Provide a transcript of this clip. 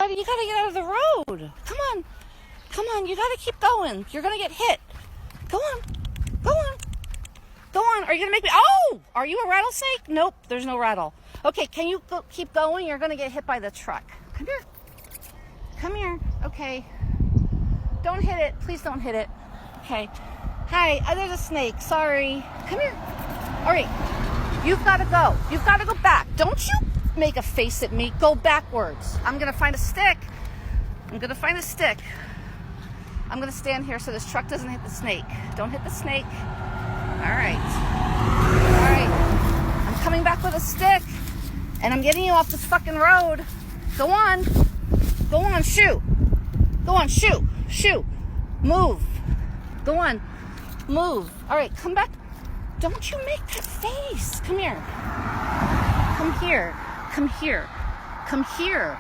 Buddy, you gotta get out of the road. Come on. Come on, you gotta keep going. You're gonna get hit. Go on. Go on. Go on. Are you gonna make me? Oh! Are you a rattlesnake? Nope, there's no rattle. Okay, can you keep going? You're gonna get hit by the truck. Come here. Come here. Okay. Don't hit it. Please don't hit it. Okay. Hi, there's a snake. Sorry. Come here. All right. You've got to go. You've got to go back. Don't you make a face at me. Go backwards. I'm going to find a stick. I'm going to find a stick. I'm going to stand here so this truck doesn't hit the snake. Don't hit the snake. All right. All right. I'm coming back with a stick, and I'm getting you off this fucking road. Go on. Go on. Shoot. Go on. Shoot. Shoot. Move. Go on. Move. All right. Come back. Don't you make that face. Come here. Come here. Come here. Come here.